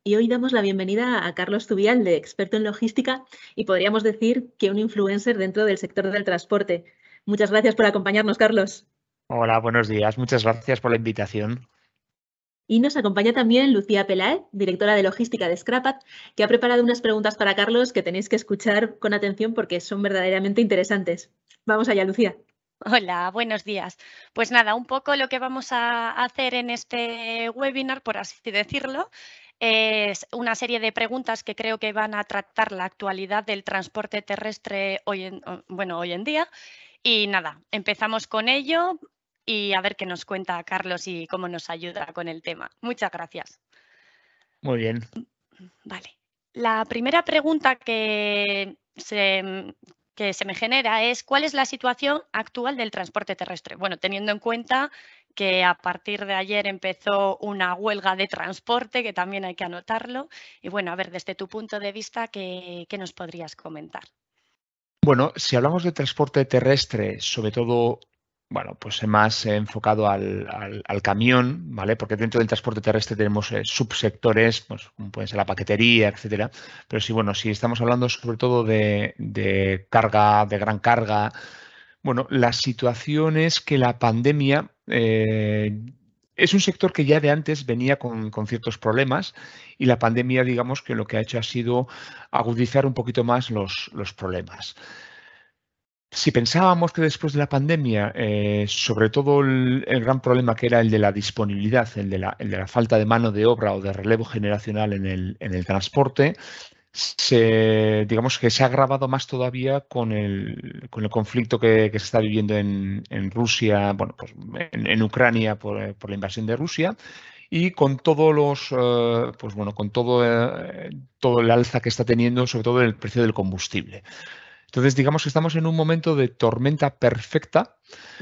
y hoy damos la bienvenida a Carlos Zubialde, experto en logística y podríamos decir que un influencer dentro del sector del transporte. Muchas gracias por acompañarnos, Carlos. Hola, buenos días. Muchas gracias por la invitación. Y nos acompaña también Lucía Peláez, directora de logística de Scrapat, que ha preparado unas preguntas para Carlos que tenéis que escuchar con atención porque son verdaderamente interesantes. Vamos allá, Lucía. Hola, buenos días. Pues nada, un poco lo que vamos a hacer en este webinar, por así decirlo, es una serie de preguntas que creo que van a tratar la actualidad del transporte terrestre hoy en día. Y nada, empezamos con ello y a ver qué nos cuenta Carlos y cómo nos ayuda con el tema. Muchas gracias. Muy bien. Vale. La primera pregunta que se me genera es ¿cuál es la situación actual del transporte terrestre? Bueno, teniendo en cuenta que a partir de ayer empezó una huelga de transporte, que también hay que anotarlo. Y bueno, a ver, desde tu punto de vista, ¿qué nos podrías comentar? Bueno, si hablamos de transporte terrestre, sobre todo, bueno, pues más enfocado al camión, ¿vale? Porque dentro del transporte terrestre tenemos subsectores, pues como puede ser la paquetería, etcétera. Pero sí, bueno, si estamos hablando sobre todo de carga, de gran carga, bueno, la situación es que la pandemia es un sector que ya de antes venía con ciertos problemas y la pandemia, digamos, que lo que ha hecho ha sido agudizar un poquito más los problemas. Si pensábamos que después de la pandemia, sobre todo el gran problema que era el de la disponibilidad, el de la falta de mano de obra o de relevo generacional en el transporte, digamos que se ha agravado más todavía con el conflicto que se está viviendo en Rusia, bueno, pues en Ucrania por la invasión de Rusia y con todos los, pues bueno, con todo el alza que está teniendo, sobre todo el precio del combustible. Entonces, digamos que estamos en un momento de tormenta perfecta,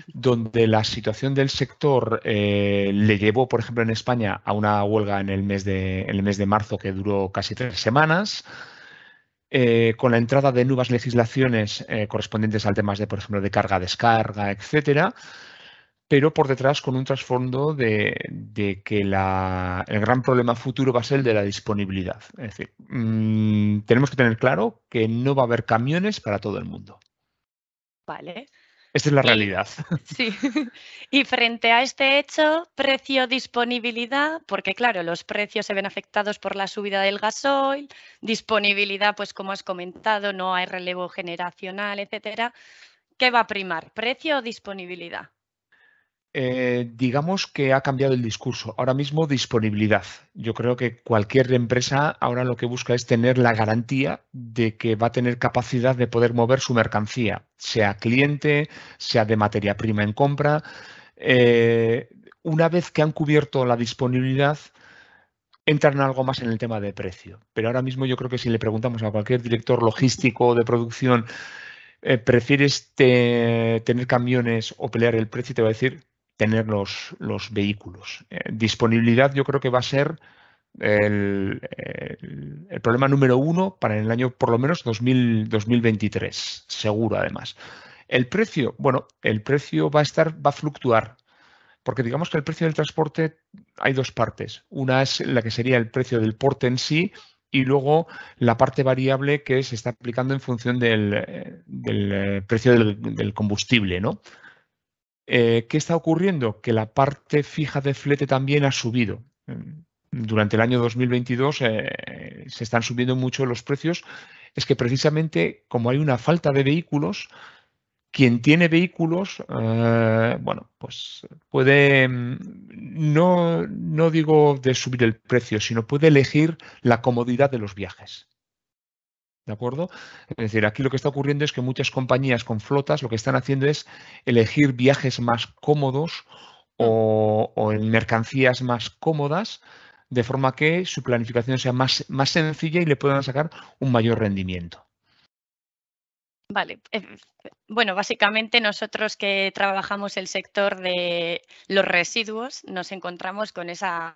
donde la situación del sector le llevó, por ejemplo, en España a una huelga en el mes de marzo que duró casi 3 semanas. Con la entrada de nuevas legislaciones correspondientes al temas de, por ejemplo, de carga-descarga, etcétera, pero por detrás con un trasfondo de que el gran problema futuro va a ser el de la disponibilidad. Es decir, tenemos que tener claro que no va a haber camiones para todo el mundo. Vale. Esta es la Y realidad. sí, y frente a este hecho, precio-disponibilidad, porque claro, los precios se ven afectados por la subida del gasoil, disponibilidad, pues como has comentado, no hay relevo generacional, etcétera. ¿Qué va a primar, precio o disponibilidad? Digamos que ha cambiado el discurso. Ahora mismo disponibilidad. Yo creo que cualquier empresa ahora lo que busca es tener la garantía de que va a tener capacidad de poder mover su mercancía, sea cliente, sea de materia prima en compra. Una vez que han cubierto la disponibilidad, entran algo más en el tema de precio. Pero ahora mismo yo creo que si le preguntamos a cualquier director logístico o de producción, ¿prefieres tener camiones o pelear el precio? Te va a decir tener los vehículos. Disponibilidad yo creo que va a ser el problema número uno para el año por lo menos 2023, seguro además. El precio, bueno, el precio va a fluctuar. Porque digamos que el precio del transporte hay dos partes. Una es la que sería el precio del porte en sí y luego la parte variable que se está aplicando en función del precio del combustible, ¿no? ¿Qué está ocurriendo? Que la parte fija de flete también ha subido. Durante el año 2022 se están subiendo mucho los precios. Es que precisamente como hay una falta de vehículos, quien tiene vehículos, bueno, pues puede, no digo de subir el precio, sino puede elegir la comodidad de los viajes. ¿De acuerdo? Es decir, aquí lo que está ocurriendo es que muchas compañías con flotas lo que están haciendo es elegir viajes más cómodos o en mercancías más cómodas, de forma que su planificación sea más sencilla y le puedan sacar un mayor rendimiento. Vale, bueno, básicamente nosotros que trabajamos el sector de los residuos nos encontramos con esa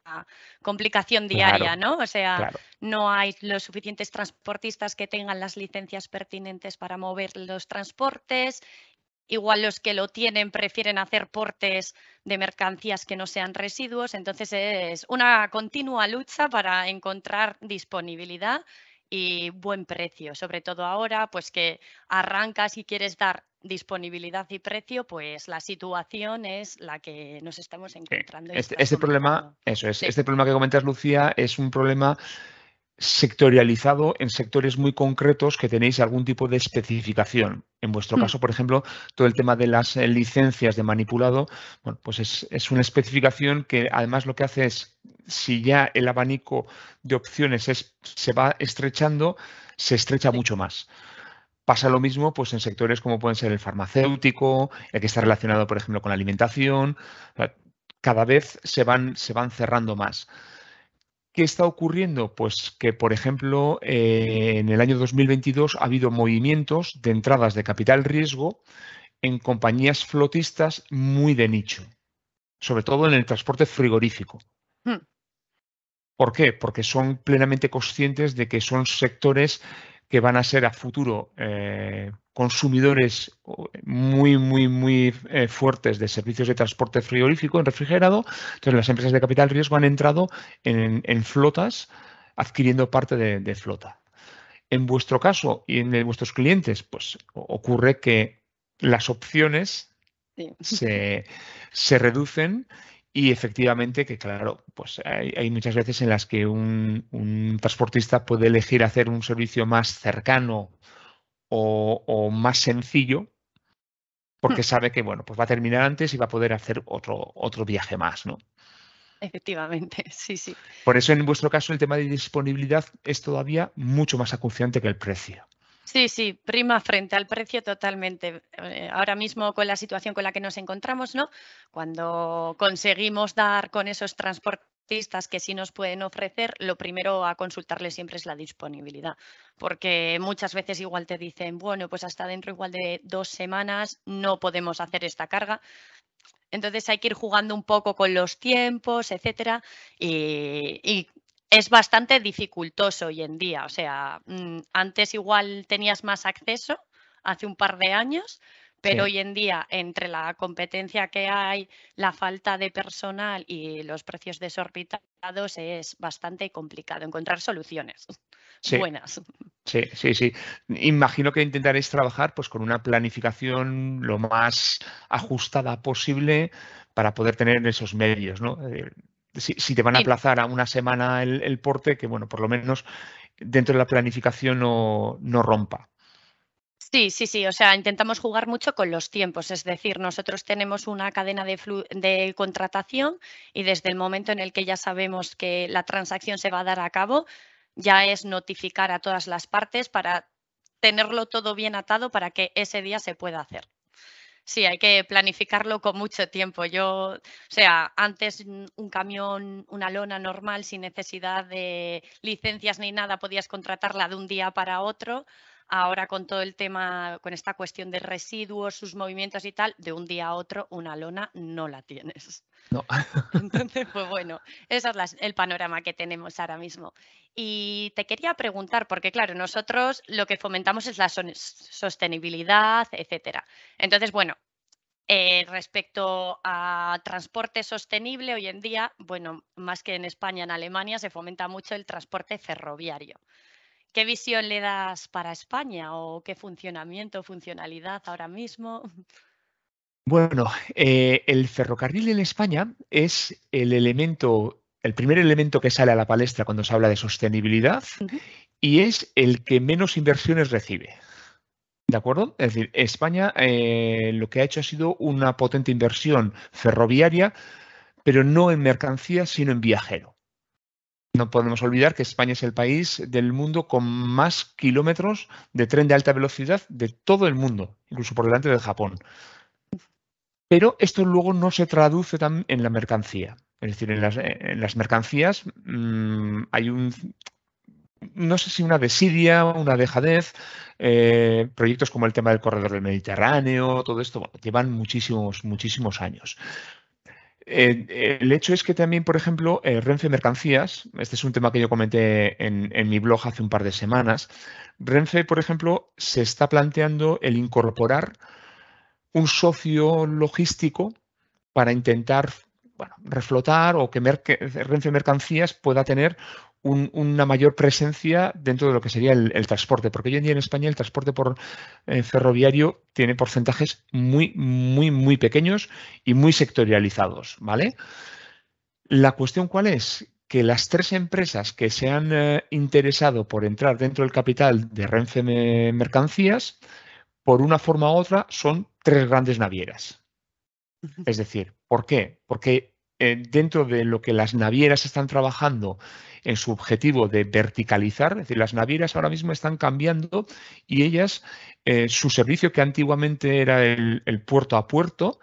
complicación diaria, Claro, ¿no? O sea, claro. no hay los suficientes transportistas que tengan las licencias pertinentes para mover los transportes igual los que lo tienen prefieren hacer portes de mercancías que no sean residuos. Entonces es una continua lucha para encontrar disponibilidad y buen precio, sobre todo ahora pues que arrancas y quieres dar disponibilidad y precio, pues la situación es la que nos estamos encontrando. Este problema, eso es, Sí. este problema que comentas, Lucía, es un problema sectorializado en sectores muy concretos que tenéis algún tipo de especificación. En vuestro caso, por ejemplo, todo el tema de las licencias de manipulado, bueno, pues es una especificación que además lo que hace es, si ya el abanico de opciones se va estrechando, se estrecha mucho más. Pasa lo mismo pues, en sectores como pueden ser el farmacéutico, el que está relacionado, por ejemplo, con la alimentación. Cada vez se van cerrando más. ¿Qué está ocurriendo? Pues que, por ejemplo, en el año 2022 ha habido movimientos de entradas de capital riesgo en compañías flotistas muy de nicho, sobre todo en el transporte frigorífico. ¿Por qué? Porque son plenamente conscientes de que son sectores que van a ser a futuro consumidores muy fuertes de servicios de transporte frigorífico en refrigerado. Entonces, las empresas de capital riesgo han entrado en flotas adquiriendo parte de flota. En vuestro caso y en vuestros clientes, pues ocurre que las opciones se reducen. Y efectivamente que, claro, pues hay muchas veces en las que un transportista puede elegir hacer un servicio más cercano o más sencillo porque sabe que, bueno, pues va a terminar antes y va a poder hacer otro viaje más, ¿no? Efectivamente, sí. Por eso, en vuestro caso, el tema de disponibilidad es todavía mucho más acuciante que el precio. Sí, prima frente al precio totalmente. Ahora mismo con la situación con la que nos encontramos, ¿no? Cuando conseguimos dar con esos transportistas que sí nos pueden ofrecer, lo primero a consultarles siempre es la disponibilidad, porque muchas veces igual te dicen, bueno, pues hasta dentro igual de 2 semanas no podemos hacer esta carga. Entonces hay que ir jugando un poco con los tiempos, etcétera, y es bastante dificultoso hoy en día. O sea, antes igual tenías más acceso, hace un par de años, pero hoy en día, entre la competencia que hay, la falta de personal y los precios desorbitados, es bastante complicado encontrar soluciones buenas. Sí. Imagino que intentaréis trabajar pues, con una planificación lo más ajustada posible para poder tener esos medios, ¿no? Si te van a aplazar a una semana el porte, que bueno, por lo menos dentro de la planificación no rompa. Sí. O sea, intentamos jugar mucho con los tiempos. Es decir, nosotros tenemos una cadena de contratación y desde el momento en el que ya sabemos que la transacción se va a dar a cabo, ya es notificar a todas las partes para tenerlo todo bien atado para que ese día se pueda hacer. Sí, hay que planificarlo con mucho tiempo. O sea, antes un camión, una lona normal, sin necesidad de licencias ni nada, podías contratarla de un día para otro. Ahora con todo el tema, con esta cuestión de residuos, sus movimientos y tal, de un día a otro una lona no la tienes. No. Entonces, pues bueno, ese es el panorama que tenemos ahora mismo. Y te quería preguntar, porque claro, nosotros lo que fomentamos es la sostenibilidad, etcétera. Entonces, bueno, respecto a transporte sostenible, hoy en día, bueno, más que en España, en Alemania, se fomenta mucho el transporte ferroviario. ¿Qué visión le das para España o qué funcionamiento, funcionalidad ahora mismo? Bueno, el ferrocarril en España es el primer elemento que sale a la palestra cuando se habla de sostenibilidad y es el que menos inversiones recibe. ¿De acuerdo? Es decir, España lo que ha hecho ha sido una potente inversión ferroviaria, pero no en mercancías, sino en viajero. No podemos olvidar que España es el país del mundo con más kilómetros de tren de alta velocidad de todo el mundo, incluso por delante de Japón. Pero esto luego no se traduce en la mercancía. Es decir, en las mercancías hay no sé si una desidia, una dejadez, proyectos como el tema del corredor del Mediterráneo, todo esto, bueno, llevan muchísimos años. El hecho es que también, por ejemplo, Renfe Mercancías, este es un tema que yo comenté en mi blog hace un par de semanas, Renfe, por ejemplo, se está planteando el incorporar un socio logístico para intentar, bueno, reflotar o que Renfe Mercancías pueda tener una mayor presencia dentro de lo que sería el transporte, porque hoy en día en España el transporte por ferroviario tiene porcentajes muy pequeños y muy sectorializados, ¿vale? La cuestión, ¿cuál es? Que las 3 empresas que se han interesado por entrar dentro del capital de Renfe Mercancías, por una forma u otra, son 3 grandes navieras. Es decir, ¿por qué? Porque dentro de lo que las navieras están trabajando en su objetivo de verticalizar, es decir, las navieras ahora mismo están cambiando y ellas, su servicio que antiguamente era el puerto a puerto,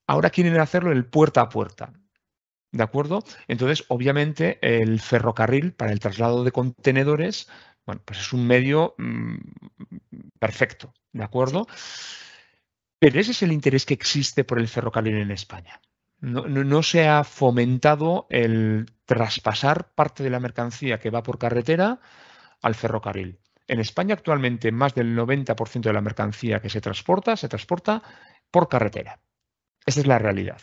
ahora quieren hacerlo el puerta a puerta. ¿De acuerdo? Entonces, obviamente, el ferrocarril para el traslado de contenedores, bueno, pues es un medio perfecto, ¿de acuerdo? Sí. Pero ese es el interés que existe por el ferrocarril en España. No se ha fomentado el traspasar parte de la mercancía que va por carretera al ferrocarril. En España actualmente más del 90% de la mercancía que se transporta por carretera. Esa es la realidad.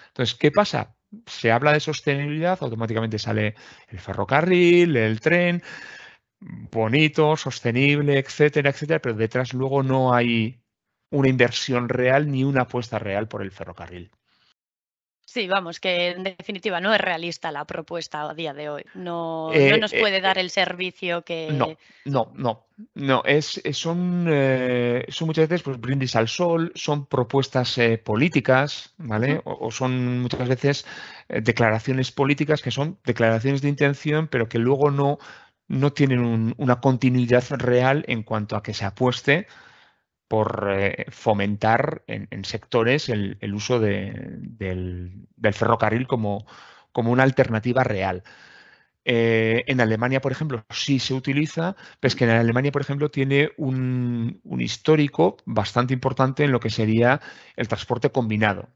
Entonces, ¿qué pasa? Se habla de sostenibilidad, automáticamente sale el ferrocarril, el tren, bonito, sostenible, etcétera, etcétera, pero detrás luego no hay una inversión real ni una apuesta real por el ferrocarril. Sí, vamos, que en definitiva no es realista la propuesta a día de hoy. No, no Eh, nos eh, puede dar el servicio no, que... no, son muchas veces pues, brindis al sol, son propuestas políticas, ¿vale? Ujú. O son muchas veces declaraciones políticas que son declaraciones de intención, pero que luego no tienen una continuidad real en cuanto a que se apueste por fomentar en sectores el uso del ferrocarril como una alternativa real. En Alemania, por ejemplo, sí se utiliza, pero es que en Alemania, por ejemplo, tiene un histórico bastante importante en lo que sería el transporte combinado.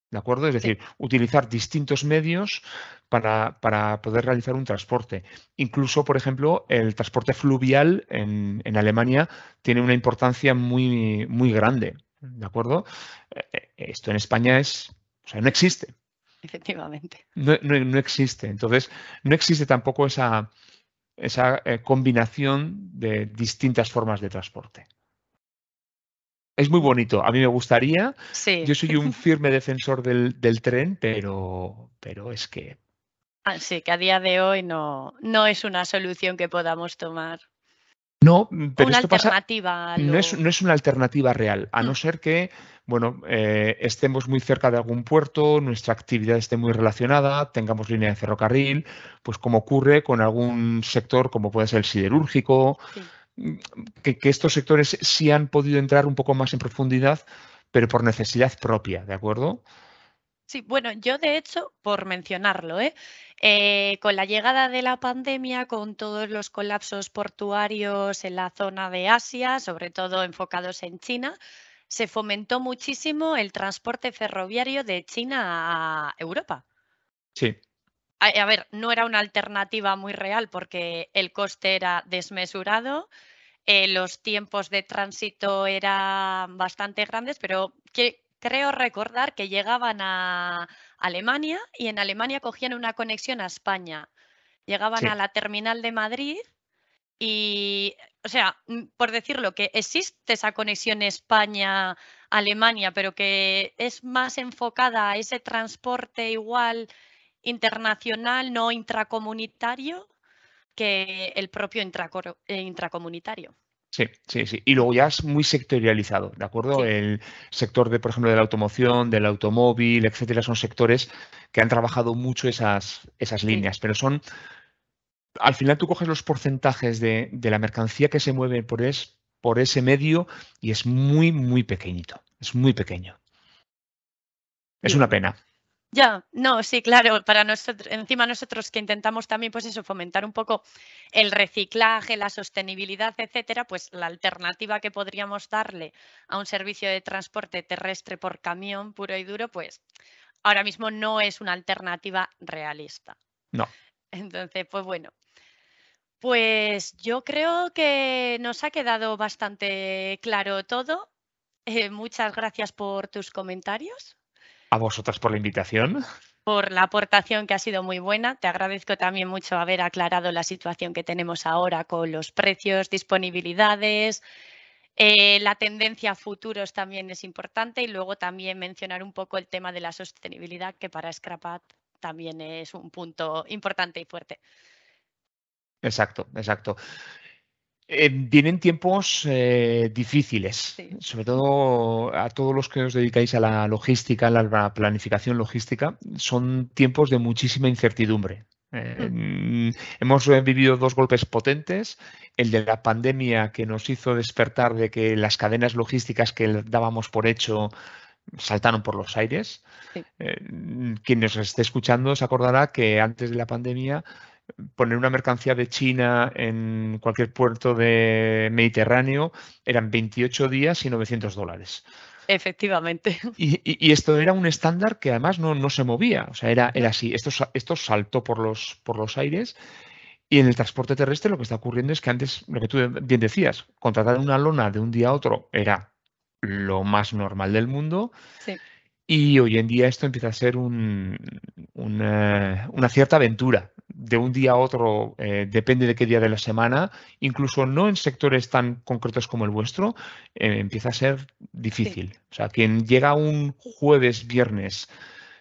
¿De acuerdo? Es Sí. decir, utilizar distintos medios para poder realizar un transporte. Incluso, por ejemplo, el transporte fluvial en Alemania tiene una importancia muy grande. ¿De acuerdo? Esto en España o sea, no existe. Efectivamente. No existe. Entonces, no existe tampoco esa combinación de distintas formas de transporte. Es muy bonito. A mí me gustaría. Sí. Yo soy un firme defensor del tren, pero es que Sí, que a día de hoy no es una solución que podamos tomar. no, pero Una esto pasa. alternativa a No es una alternativa real, a no Mm, ser que, bueno, estemos muy cerca de algún puerto, nuestra actividad esté muy relacionada, tengamos línea de ferrocarril, pues como ocurre con algún sector como puede ser el siderúrgico, sí. mm, que estos sectores sí han podido entrar un poco más en profundidad, pero por necesidad propia, ¿de acuerdo? Sí, bueno, yo de hecho, por mencionarlo, con la llegada de la pandemia, con todos los colapsos portuarios en la zona de Asia, sobre todo enfocados en China, se fomentó muchísimo el transporte ferroviario de China a Europa. Sí, A ver, no era una alternativa muy real porque el coste era desmesurado, los tiempos de tránsito eran bastante grandes, pero creo recordar que llegaban a Alemania y en Alemania cogían una conexión a España. Llegaban sí, a la terminal de Madrid y, o sea, por decirlo, que existe esa conexión España-Alemania, pero que es más enfocada a ese transporte igual internacional, no intracomunitario, que el propio intracomunitario. sí. Y luego ya es muy sectorializado, ¿de acuerdo? Sí, El sector de, por ejemplo, de la automoción, del automóvil, etcétera, son sectores que han trabajado mucho esas sí. líneas, pero al final tú coges los porcentajes de la mercancía que se mueve por ese medio y es muy pequeñito, es muy pequeño. Es Y una bueno, pena. ya, no, sí, claro, para nosotros, encima nosotros que intentamos también, pues eso, fomentar un poco el reciclaje, la sostenibilidad, etcétera, pues la alternativa que podríamos darle a un servicio de transporte terrestre por camión puro y duro, pues ahora mismo no es una alternativa realista. No. Entonces, pues bueno, pues yo creo que nos ha quedado bastante claro todo. Muchas gracias por tus comentarios, A vosotras por la invitación. por la aportación que ha sido muy buena. Te agradezco también mucho haber aclarado la situación que tenemos ahora con los precios, disponibilidades. La tendencia a futuros también es importante y luego también mencionar un poco el tema de la sostenibilidad, que para Scrapad también es un punto importante y fuerte. Exacto, exacto. Vienen tiempos difíciles, Sí. sobre todo a todos los que os dedicáis a la logística, a la planificación logística, son tiempos de muchísima incertidumbre. Hemos vivido dos golpes potentes, el de la pandemia que nos hizo despertar de que las cadenas logísticas que dábamos por hecho saltaron por los aires. Sí. Quien nos esté escuchando se acordará que antes de la pandemia poner una mercancía de China en cualquier puerto de Mediterráneo eran 28 días y $900. Efectivamente. Y esto era un estándar que además no se movía, o sea, era así. Esto saltó por los aires. Y en el transporte terrestre lo que está ocurriendo es que antes, lo que tú bien decías, contratar una lona de un día a otro era lo más normal del mundo. Sí. Y hoy en día esto empieza a ser una cierta aventura. De un día a otro, depende de qué día de la semana, incluso no en sectores tan concretos como el vuestro, empieza a ser difícil. O sea, quien llega un jueves, viernes,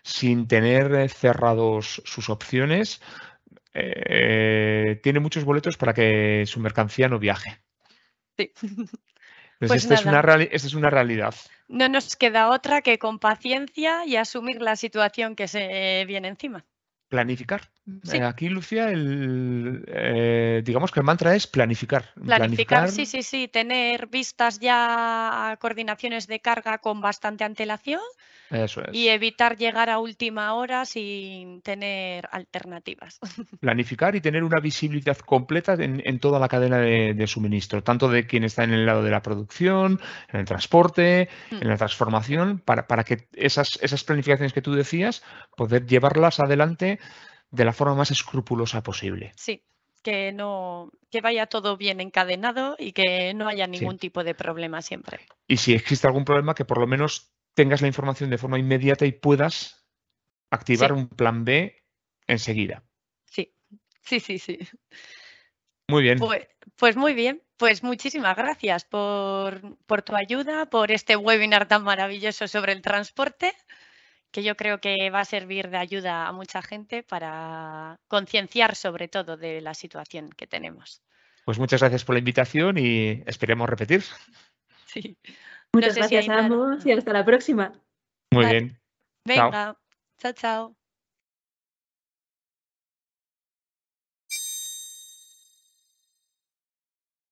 sin tener cerrados sus opciones, tiene muchos boletos para que su mercancía no viaje. Sí. Entonces, Pues nada. Esta es una realidad. No nos queda otra que con paciencia y asumir la situación que se viene encima. Planificar. Sí. Aquí, Lucía, digamos que el mantra es planificar. Planificar, sí. Tener vistas ya a coordinaciones de carga con bastante antelación. Eso es. Y evitar llegar a última hora sin tener alternativas. Planificar y tener una visibilidad completa en toda la cadena de suministro, tanto de quien está en el lado de la producción, en el transporte, en la transformación, para que esas planificaciones que tú decías, poder llevarlas adelante de la forma más escrupulosa posible. Sí, que vaya todo bien encadenado y que no haya ningún Sí. tipo de problema siempre. Y si existe algún problema, que por lo menos tengas la información de forma inmediata y puedas activar un plan B enseguida. Sí. Muy bien. Pues muy bien, pues muchísimas gracias por tu ayuda, por este webinar tan maravilloso sobre el transporte, que yo creo que va a servir de ayuda a mucha gente para concienciar sobre todo de la situación que tenemos. Pues muchas gracias por la invitación y esperemos repetir. Sí. Muchas gracias a ambos y hasta la próxima. Muy Vale. bien. Chao. Venga, chao.